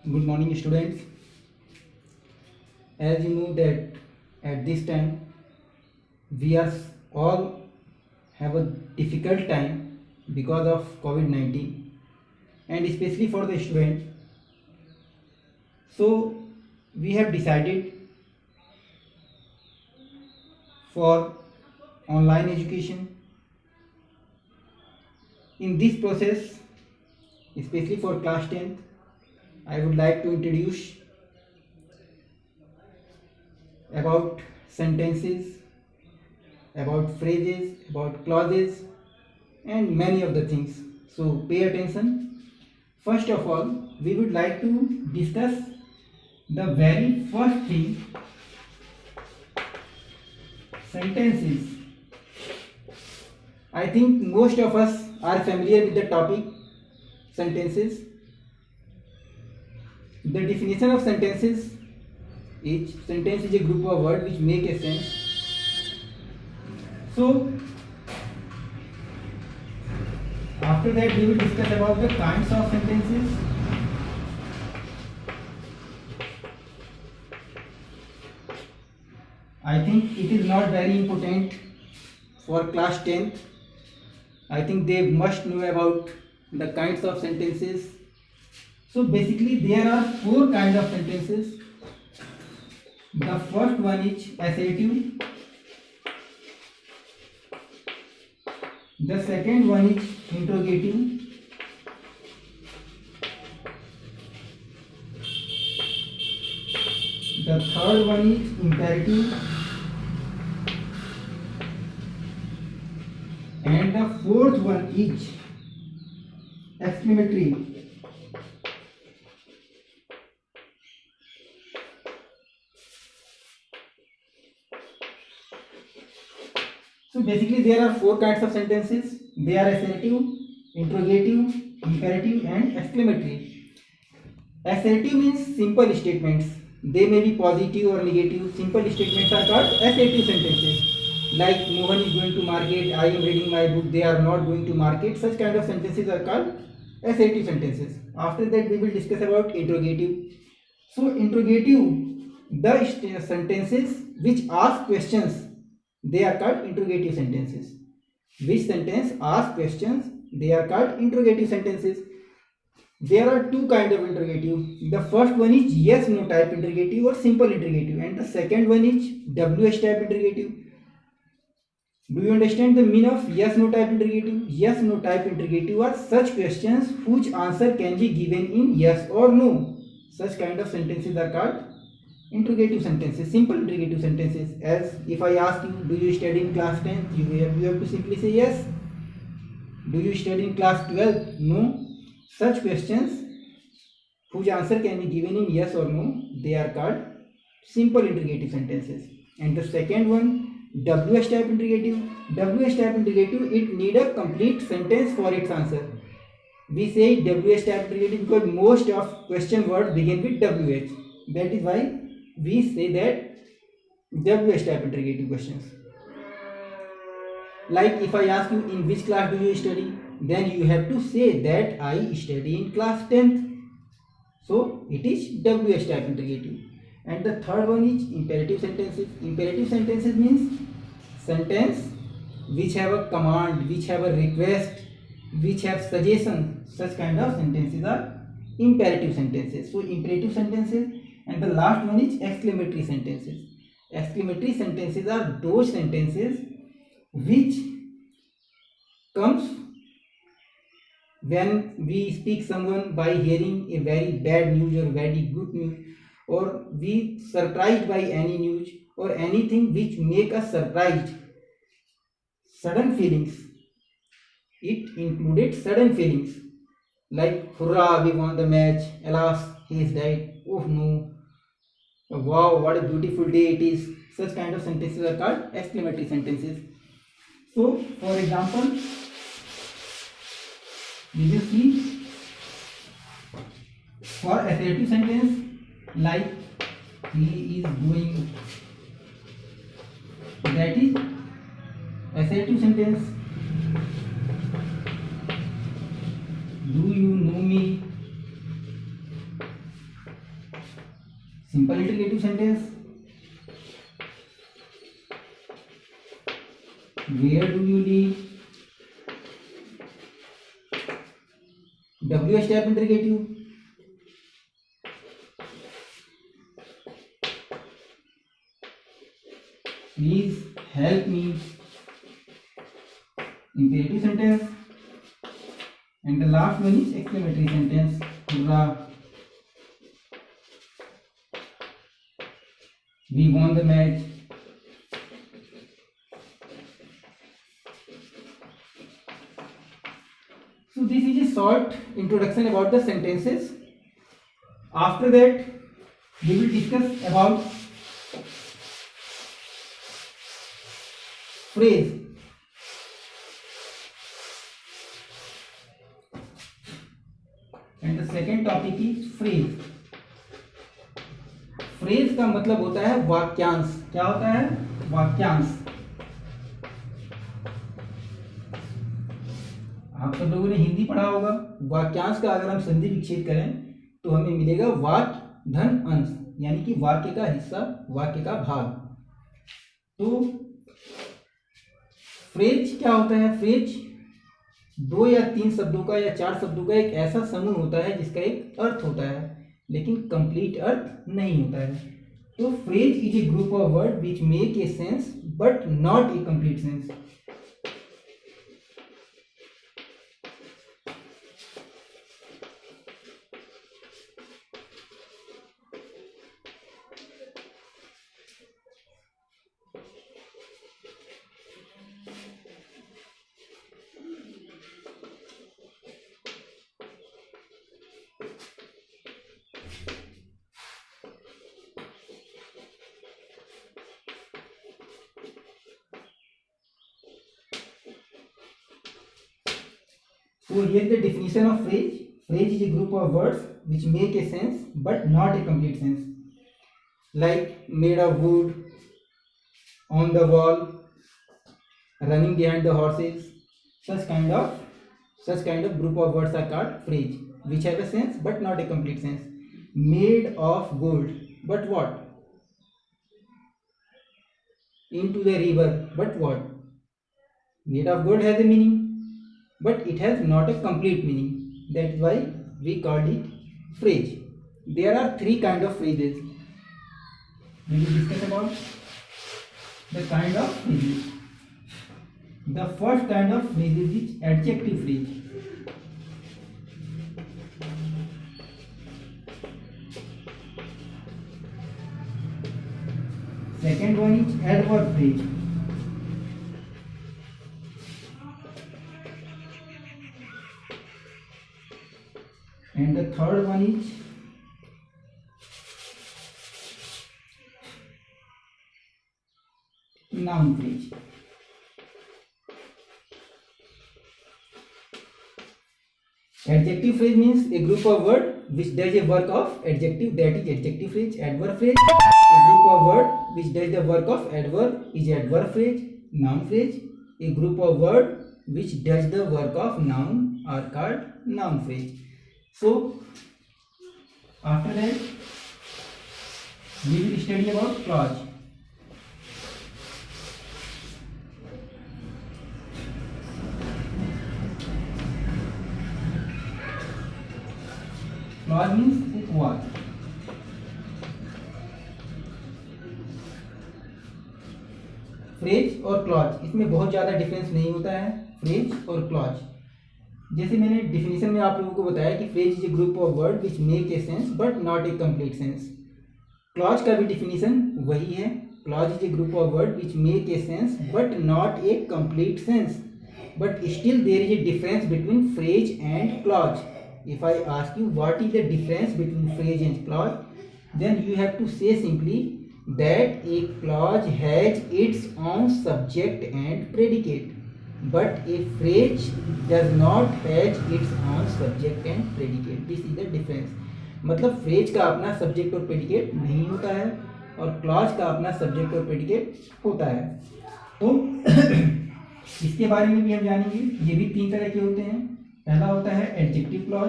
Good morning, students. As you know that at this time we are all have a difficult time because of COVID-19 and especially for the student. So we have decided for online education. In this process, especially for class 10th, I would like to introduce about sentences, about phrases, about clauses, and many of the things. So pay attention. First of all, we would like to discuss the very first thing, sentences. I think most of us are familiar with the topic sentences. The definition of sentences: each sentence is a group of words which make a sense. So after that we will discuss about the kinds of sentences. I think it is not very important for class 10th. I think they must know about the kinds of sentences. So basically there are four kinds of sentences. The first one is assertive. The second one is interrogative. The third one is imperative. And the fourth one is exclamatory. So basically there are four kinds of sentences. They are assertive, interrogative, imperative and exclamatory. Assertive means simple statements. They may be positive or negative. Simple statements are called assertive sentences. Like Mohan is going to market, I am reading my book, they are not going to market. Such kind of sentences are called assertive sentences. After that we will discuss about interrogative. So interrogative, the sentences which ask questions, they are called interrogative sentences. Which sentence asks questions, they are called interrogative sentences. There are two kinds of interrogative. The first one is yes no type interrogative or simple interrogative, and the second one is WH type interrogative. Do you understand the meaning of yes no type interrogative? Yes no type interrogative are such questions whose answer can be given in yes or no. Such kind of sentences are called interrogative sentences, simple interrogative sentences. As if I ask you, do you study in class 10th? You have to simply say yes. Do you study in class 12th? No. Such questions whose answer can be given in yes or no, they are called simple interrogative sentences. And the second one, WH type interrogative. WH type interrogative, it need a complete sentence for its answer. We say WH type interrogative because most of question words begin with WH. That is why we say that WH type interrogative questions. Like if I ask you in which class do you study, then you have to say that I study in class 10th. So it is WH type interrogative. And the third one is imperative sentences. Imperative sentences means sentence which have a command, which have a request, which have suggestion. Such kind of sentences are imperative sentences. So imperative sentences. And the last one is exclamatory sentences. Exclamatory sentences are those sentences which comes when we speak someone by hearing a very bad news or very good news, or we surprised by any news or anything which make us surprised. Sudden feelings. It included sudden feelings like hurrah, we won the match, alas, he is dead, oh no, wow, what a beautiful day it is. Such kind of sentences are called exclamatory sentences. So for example, we will see for assertive sentence like he is going, that is assertive sentence. Do you know me? Simple interrogative sentence, where do you live, W step interrogative, please help me, imperative sentence, and the last one is exclamatory sentence, hurrah, we won the match. So this is a short introduction about the sentences. After that we will discuss about phrase. And the second topic is phrase. Phrase का मतलब होता है वाक्यांश। क्या होता है? वाक्यांश। आप सब लोगों ने हिंदी पढ़ा होगा। वाक्यांश का अगर हम संधि विच्छेद करें तो हमें मिलेगा वाक्य धन अंश, यानी कि वाक्य का हिस्सा, वाक्य का भाग। तो फ्रेज क्या होता है? फ्रेज 2 या 3 शब्दों का या 4 शब्दों का एक ऐसा समूह होता है जिसका एक अर्थ होता है लेकिन कंप्लीट अर्थ नहीं होता है। तो phrase is a group of word which make a sense but not a complete sense. So here the definition of phrase. Phrase is a group of words which make a sense but not a complete sense. Like made of wood, on the wall, running behind the horses. Such kind of group of words are called phrase, which have a sense but not a complete sense. Made of gold, but what? Into the river, but what? Made of gold has a meaning, but it has not a complete meaning. That's why we called it phrase. There are 3 kind of phrases. We will discuss about the kind of phrases. The first kind of phrases is adjective phrase. Second one is adverb phrase. And the third one is noun phrase. Adjective phrase means a group of word which does a work of adjective, that is adjective phrase. Adverb phrase, a group of word which does the work of adverb, is adverb phrase. Noun phrase, a group of word which does the work of noun, are called noun phrase. So after that we will study about clause. Clause means उपवाद। Phrase और clause, इसमें बहुत ज़्यादा difference नहीं होता है। Phrase और clause, जैसे मैंने डिफिनीशन में आप लोगों को बताया कि phrase is a group of word which make a sense but not a complete sense. Clause का भी डिफिनीशन वही है। Clause is a group of word which make a sense but not a complete sense, but still there is a difference between phrase and clause. If I ask you what is the difference between phrase and clause, then you have to say simply that a clause has its own subject and predicate, but a phrase does not have its own subject and predicate. This is the difference. मतलब phrase का अपना subject और predicate नहीं होता है और clause का अपना subject और predicate होता है। तो इसके बारे में भी हम जानेंगे। ये भी 3 तरह के होते हैं। पहला होता है एडजेक्टिव क्लॉज,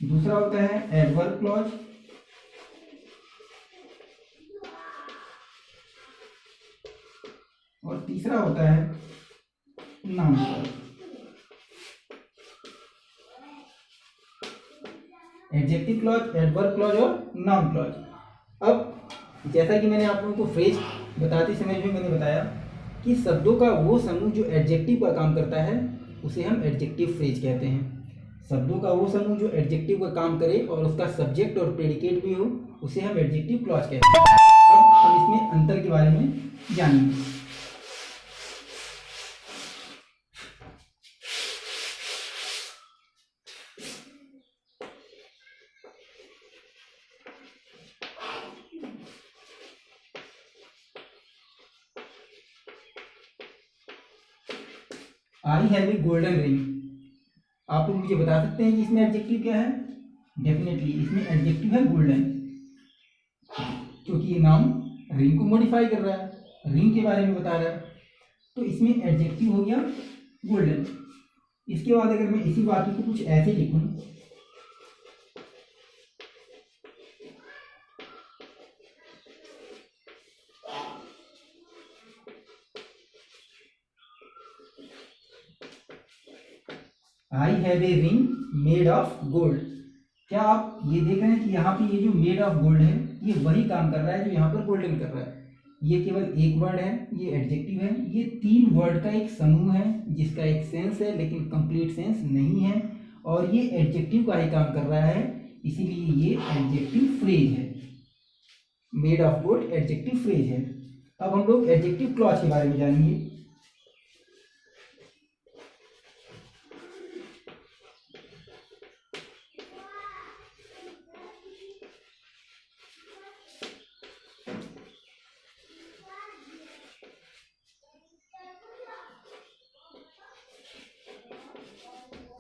दूसरा होता है एडवर्ब क्लॉज, और तीसरा होता है noun clause. Adjective clause, adverb clause और नाउन क्लॉज। अब जैसा कि मैंने आप लोगों को फ्रेज बताते समय भी मैंने बताया कि शब्दों का वो समूह जो एडजेक्टिव का काम करता है उसे हम एडजेक्टिव फ्रेज कहते हैं। शब्दों का वो समूह जो एडजेक्टिव का काम करे और उसका सब्जेक्ट और प्रेडिकेट भी हो उसे हम एडजेक्टिव क्लॉज कहते हैं। अब हम इसमें अंतर के बारे में जानेंगे। I have a golden ring. आप लोग मुझे बता सकते हैं कि इसमें एडजेक्टिव क्या है? डेफिनेटली इसमें एडजेक्टिव है गोल्डन, क्योंकि ये नाम रिंग को मॉडिफाई कर रहा है, रिंग के बारे में बता रहा है, तो इसमें एडजेक्टिव हो गया गोल्डन। इसके बाद अगर मैं इसी वाक्य को कुछ ऐसे लिखूं, I have a ring made of gold. क्या आप ये देख रहे हैं कि यहाँ पे ये जो मेड ऑफ गोल्ड है ये वही काम कर रहा है जो यहाँ पर गोल्डन कर रहा है। ये केवल एक वर्ड है, ये एडजेक्टिव है, ये तीन वर्ड का एक समूह है जिसका एक सेंस है लेकिन कंप्लीट सेंस नहीं है, और ये एडजेक्टिव का ही काम कर रहा है, इसीलिए ये एडजेक्टिव फ्रेज है। Made of gold adjective phrase है। अब हम लोग एडजेक्टिव क्लॉज के बारे में जानेंगे।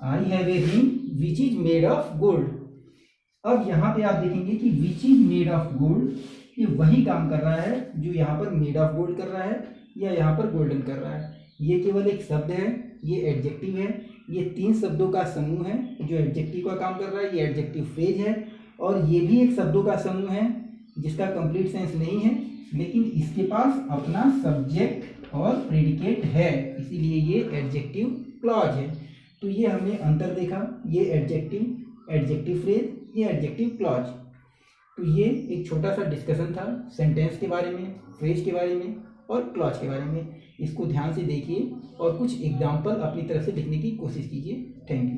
I have a ring which is made of gold. अब यहाँ पे आप देखेंगे कि which is made of gold ये वही काम कर रहा है जो यहाँ पर मेड ऑफ गोल्ड कर रहा है या यहाँ पर गोल्डन कर रहा है। ये केवल एक शब्द है, ये एडजेक्टिव है, ये तीन शब्दों का समूह है जो एडजेक्टिव का काम कर रहा है, ये एडजेक्टिव फ्रेज है, और ये भी एक शब्दों का समूह है जिसका कंप्लीट सेंस नहीं है लेकिन इसके पास अपना सब्जेक्ट और प्रेडिकेट है, इसीलिए ये एडजेक्टिव क्लॉज है। तो ये हमने अंतर देखा, ये एडजेक्टिव, एडजेक्टिव फ्रेज, ये एडजेक्टिव क्लॉज। तो ये एक छोटा सा डिस्कशन था सेंटेंस के बारे में, फ्रेज के बारे में और क्लॉज के बारे में। इसको ध्यान से देखिए और कुछ एग्जाम्पल अपनी तरफ से लिखने की कोशिश कीजिए। Thank you.